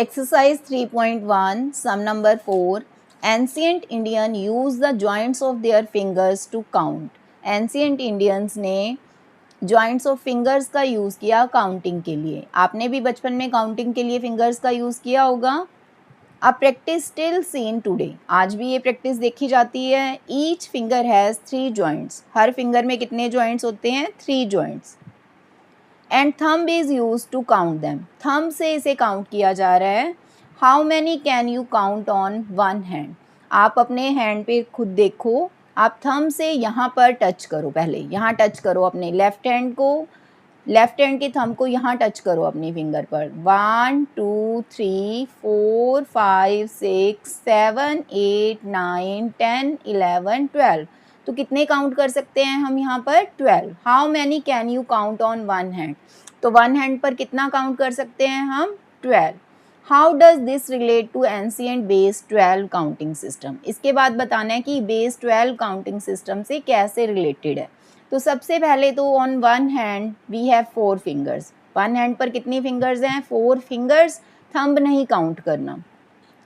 Exercise 3.1, sum number 4. Ancient Indian used the joints of their fingers to count. Ancient Indians ने joints of fingers का use किया counting के लिए. आपने भी बचपन में काउंटिंग के लिए फिंगर्स का यूज़ किया होगा. A practice still seen today. आज भी ये प्रैक्टिस देखी जाती है. Each finger has 3 joints. हर फिंगर में कितने जॉइंट्स होते हैं? 3 joints. And thumb is use to count them. Thumb से इसे काउंट किया जा रहा है. How many can you count on one hand. आप अपने हैंड पे खुद देखो. आप थंब से यहाँ पर टच करो. पहले यहाँ टच करो अपने लेफ्ट हैंड को. लेफ्ट हैंड के थंब को यहाँ टच करो अपनी फिंगर पर. 1 2 3 4 5 6 7 8 9 10 11 12. तो कितने काउंट कर सकते हैं हम यहाँ पर? 12. How many can you count on one hand. तो वन हैंड पर कितना काउंट कर सकते हैं हम? 12. How does this relate to ancient base 12 counting system. इसके बाद बताना है कि बेस 12 काउंटिंग सिस्टम से कैसे रिलेटेड है. तो सबसे पहले तो on one hand we have 4 fingers. One hand पर कितनी फिंगर्स हैं? 4 फिंगर्स. थंब नहीं काउंट करना.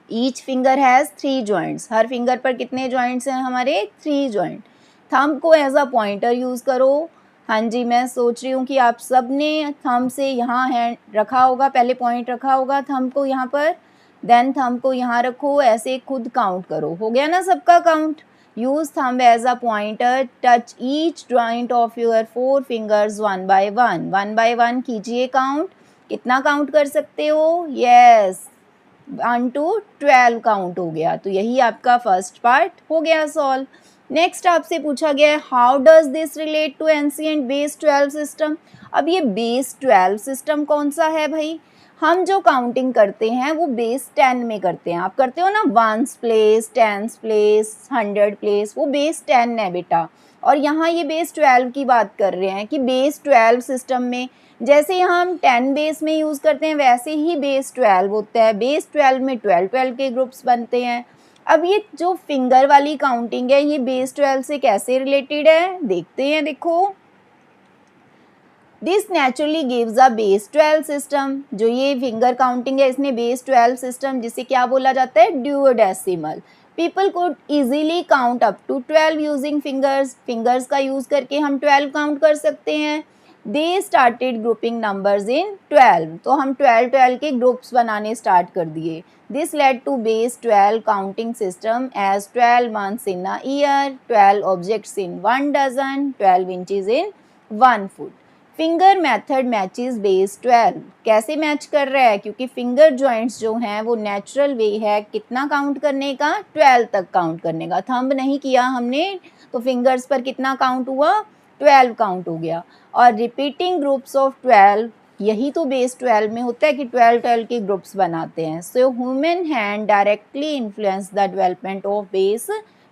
Each finger has 3 joints. हर फिंगर पर कितने जॉइंट्स हैं हमारे? 3 जॉइंट. थंब को एज अ पॉइंटर यूज़ करो. हाँ जी, मैं सोच रही हूँ कि आप सब ने थंब से यहाँ हैंड रखा होगा, पहले पॉइंट रखा होगा थंब को यहाँ पर, देन थंब को यहाँ रखो, ऐसे खुद काउंट करो. हो गया ना सबका count. Use thumb as a pointer. Touch each joint of your 4 fingers one by one कीजिए काउंट. कितना काउंट कर सकते हो? यस, 1 to 12 काउंट हो गया. तो यही आपका फर्स्ट पार्ट हो गया सॉल्व. नेक्स्ट आपसे पूछा गया है how does this relate to ancient base 12 system. अब ये बेस 12 सिस्टम कौन सा है भाई? हम जो काउंटिंग करते हैं वो बेस 10 में करते हैं. आप करते हो ना ones place, tens place, 100 place, वो बेस 10 है बेटा. और यहाँ ये बेस 12 की बात कर रहे हैं कि बेस 12 सिस्टम में जैसे यहाँ हम 10 बेस में यूज़ करते हैं वैसे ही बेस 12 होता है. बेस 12 में 12 के ग्रुप्स बनते हैं. अब ये जो फिंगर वाली काउंटिंग है ये बेस 12 से कैसे रिलेटेड है देखते हैं. देखो, this naturally gives a base 12 system. जो ये फिंगर काउंटिंग है इसने बेस 12 सिस्टम, जिसे क्या बोला जाता है? Duodecimal. People could easily count up to 12 using fingers. Fingers का यूज़ करके हम 12 काउंट कर सकते हैं. They started grouping numbers in 12. तो हम 12 के ग्रुप्स बनाने स्टार्ट कर दिए. This led to base 12 counting system as 12 months in a year, 12 objects in 1 dozen, 12 inches in 1 foot. Finger method matches base 12. कैसे मैच कर रहा है? क्योंकि फिंगर जॉइंट्स जो हैं वो नेचुरल वे है कितना काउंट करने का? 12 तक काउंट करने का. थंब नहीं किया हमने तो फिंगर्स पर कितना काउंट हुआ? 12 काउंट हो गया. और रिपीटिंग ग्रुप्स ऑफ 12, यही तो बेस 12 में होता है कि 12 के ग्रुप्स बनाते हैं. So human hand directly influence the development of base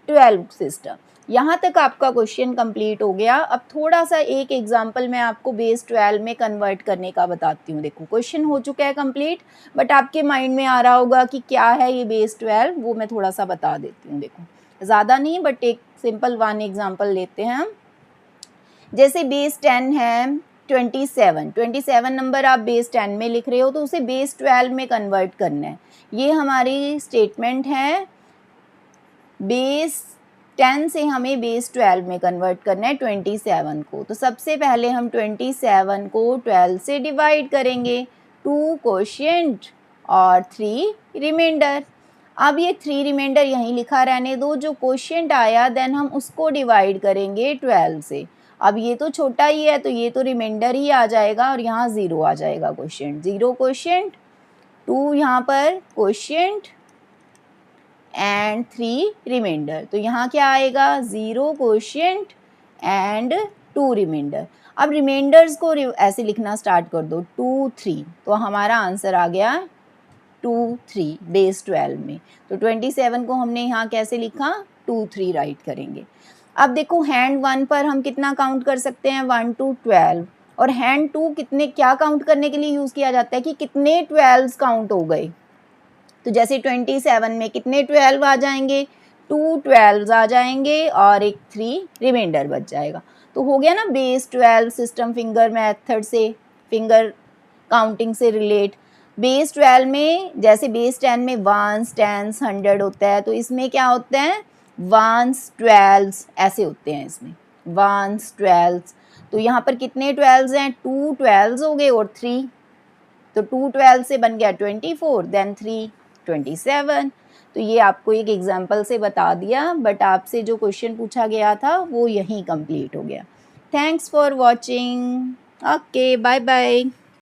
12 system. यहाँ तक आपका क्वेश्चन कंप्लीट हो गया. अब थोड़ा सा एक एग्जांपल मैं आपको बेस 12 में कन्वर्ट करने का बताती हूँ. देखो, क्वेश्चन हो चुका है कंप्लीट, बट आपके माइंड में आ रहा होगा कि क्या है ये बेस 12, वो मैं थोड़ा सा बता देती हूँ. देखो, ज़्यादा नहीं बट एक सिंपल 1 एग्जाम्पल लेते हैं हम. जैसे बेस 10 है 27 नंबर आप बेस 10 में लिख रहे हो तो उसे बेस 12 में कन्वर्ट करना है. ये हमारी स्टेटमेंट है. बेस 10 से हमें बेस 12 में कन्वर्ट करना है 27 को. तो सबसे पहले हम 27 को 12 से डिवाइड करेंगे. 2 कोशिएंट और 3 रिमाइंडर. अब ये 3 रिमाइंडर यहीं लिखा रहने दो. जो कोशिएंट आया देन हम उसको डिवाइड करेंगे 12 से. अब ये तो छोटा ही है तो ये तो रिमाइंडर ही आ जाएगा और यहाँ 0 आ जाएगा. कोशिएंट 0 कोशिएंट, 2 यहाँ पर कोशिएंट एंड 3 रिमाइंडर. तो यहाँ क्या आएगा? 0 कोशिएंट एंड 2 रिमाइंडर. अब रिमाइंडर्स को ऐसे लिखना स्टार्ट कर दो 2 3. तो हमारा आंसर आ गया 2 3 बेस 12 में. तो 27 को हमने यहाँ कैसे लिखा? 2 3 राइट करेंगे. अब देखो, हैंड 1 पर हम कितना काउंट कर सकते हैं? 1 to 12. और हैंड 2 कितने क्या काउंट करने के लिए यूज़ किया जाता है कि कितने 12 काउंट हो गए. तो जैसे 27 में कितने 12 आ जाएंगे? 2 12 आ जाएंगे और एक 3 रिमाइंडर बच जाएगा. तो हो गया ना बेस 12 सिस्टम फिंगर मेथड से, फिंगर काउंटिंग से रिलेट. बेस 12 में जैसे बेस 10 में वंस, टेंस, 100 होता है, तो इसमें क्या होते हैं वंस, ट्वेल्व्स ऐसे होते हैं इसमें, वंस, ट्वेल्व्स। तो यहाँ पर कितने ट्वेल्व्स हैं, 2 ट्वेल्व्स हो गए और 3, तो 2 12 से बन गया 24, देन 3 27। तो ये आपको एक एग्जाम्पल से बता दिया, बट आपसे जो क्वेश्चन पूछा गया था वो यहीं कंप्लीट हो गया। Thanks for watching. Okay, bye bye.